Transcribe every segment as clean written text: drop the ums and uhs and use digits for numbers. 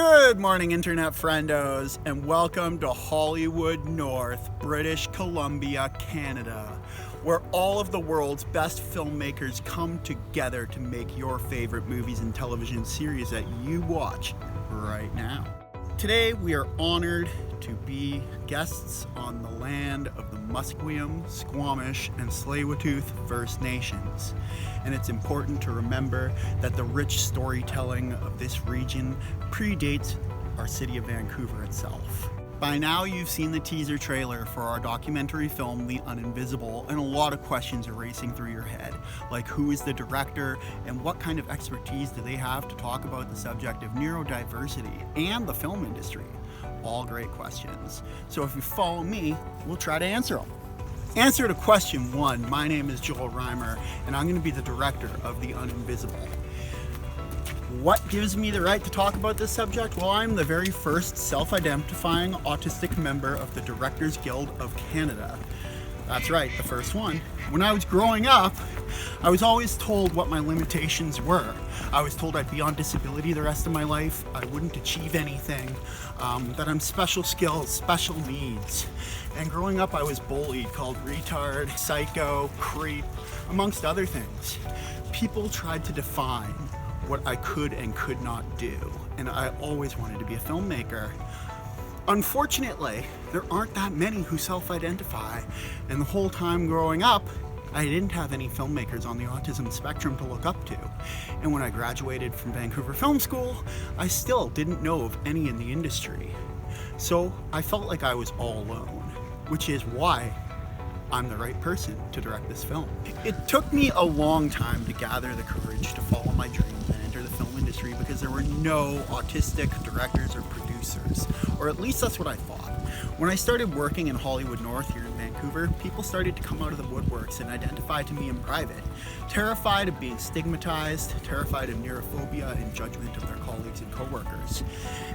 Good morning, Internet friendos, and welcome to Hollywood North, British Columbia, Canada, where all of the world's best filmmakers come together to make your favorite movies and television series that you watch right now. Today, we are honored to be guests on the land of the Musqueam, Squamish, and Tsleil-Waututh First Nations. And it's important to remember that the rich storytelling of this region predates our city of Vancouver itself. By now you've seen the teaser trailer for our documentary film, The UnInvisible, and a lot of questions are racing through your head, like who is the director and what kind of expertise do they have to talk about the subject of neurodiversity and the film industry? All great questions. So if you follow me, we'll try to answer them. Answer to question one. My name is Joel Reimer, and I'm going to be the director of The UnInvisible. What gives me the right to talk about this subject? Well, I'm the very first self-identifying autistic member of the Directors Guild of Canada. That's right, the first one. When I was growing up, I was always told what my limitations were. I was told I'd be on disability the rest of my life, I wouldn't achieve anything, that I'm special skills, special needs. And growing up, I was bullied, called retard, psycho, creep, amongst other things. People tried to define what I could and could not do, and I always wanted to be a filmmaker. Unfortunately, there aren't that many who self-identify, and the whole time growing up, I didn't have any filmmakers on the autism spectrum to look up to. And when I graduated from Vancouver Film School, I still didn't know of any in the industry. So I felt like I was all alone, which is why I'm the right person to direct this film. It took me a long time to gather the courage to follow my dreams and enter the film industry because there were no autistic directors or producers, or at least that's what I thought. When I started working in Hollywood North here in Vancouver, people started to come out of the woodworks and identify to me in private, terrified of being stigmatized, terrified of neurophobia and judgment of their colleagues and coworkers.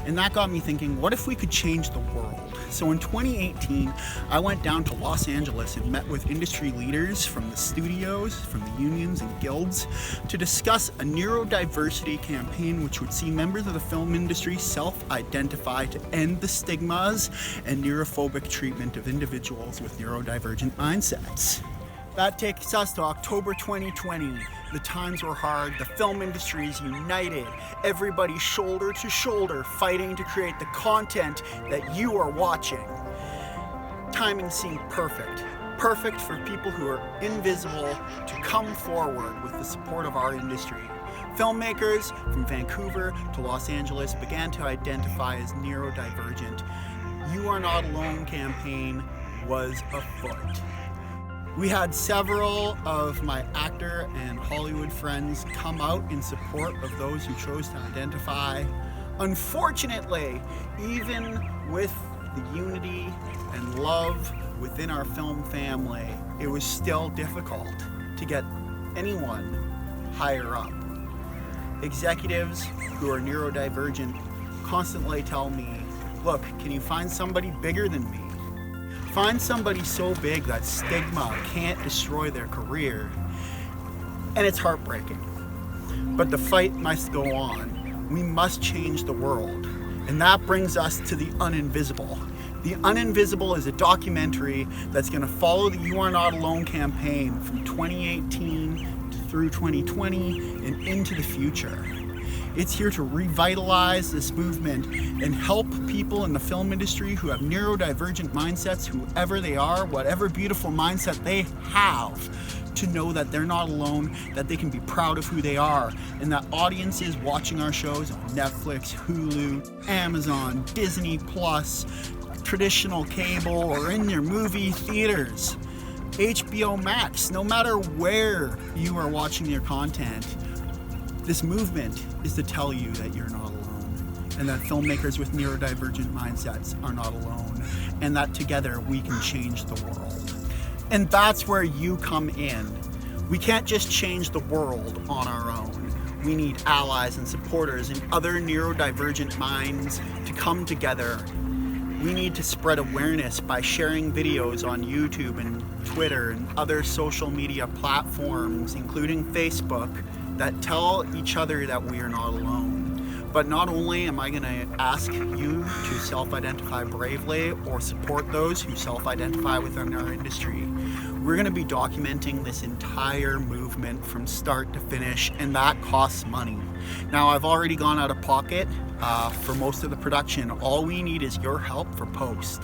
And that got me thinking, what if we could change the world? So in 2018, I went down to Los Angeles and met with industry leaders from the studios, from the unions and guilds, to discuss a neurodiversity campaign which would see members of the film industry self-identify to end the stigmas and neurophobic treatment of individuals with neurodivergent mindsets. That takes us to October 2020. The times were hard, the film industry is united, everybody shoulder to shoulder fighting to create the content that you are watching. Timing seemed perfect. Perfect for people who are invisible to come forward with the support of our industry. Filmmakers from Vancouver to Los Angeles began to identify as neurodivergent. You Are Not Alone campaign was afoot. We had several of my actor and Hollywood friends come out in support of those who chose to identify. Unfortunately, even with the unity and love within our film family, it was still difficult to get anyone higher up. Executives who are neurodivergent constantly tell me, look, can you find somebody bigger than me? Find somebody so big that stigma can't destroy their career. And it's heartbreaking. But the fight must go on. We must change the world. And that brings us to The UnInvisible. The UnInvisible is a documentary that's going to follow the You Are Not Alone campaign from 2018 through 2020 and into the future. It's here to revitalize this movement and help people in the film industry who have neurodivergent mindsets, whoever they are, whatever beautiful mindset they have, to know that they're not alone, that they can be proud of who they are, and that audiences watching our shows on Netflix, Hulu, Amazon, Disney+, traditional cable, or in your movie theaters, HBO Max, no matter where you are watching your content, this movement is to tell you that you're not alone, and that filmmakers with neurodivergent mindsets are not alone, and that together we can change the world. And that's where you come in. We can't just change the world on our own. We need allies and supporters and other neurodivergent minds to come together. We need to spread awareness by sharing videos on YouTube and Twitter and other social media platforms, including Facebook, that tell each other that we are not alone. But not only am I going to ask you to self-identify bravely or support those who self-identify within our industry, we're going to be documenting this entire movement from start to finish, and that costs money. Now, I've already gone out of pocket for most of the production. All we need is your help for post.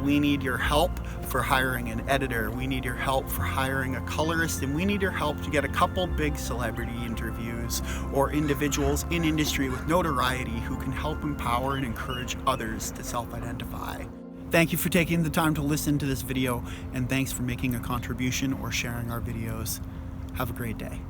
We need your help for hiring an editor. We need your help for hiring a colorist, and we need your help to get a couple big celebrity interviews or individuals in industry with notoriety who can help empower and encourage others to self-identify. Thank you for taking the time to listen to this video, and thanks for making a contribution or sharing our videos. Have a great day.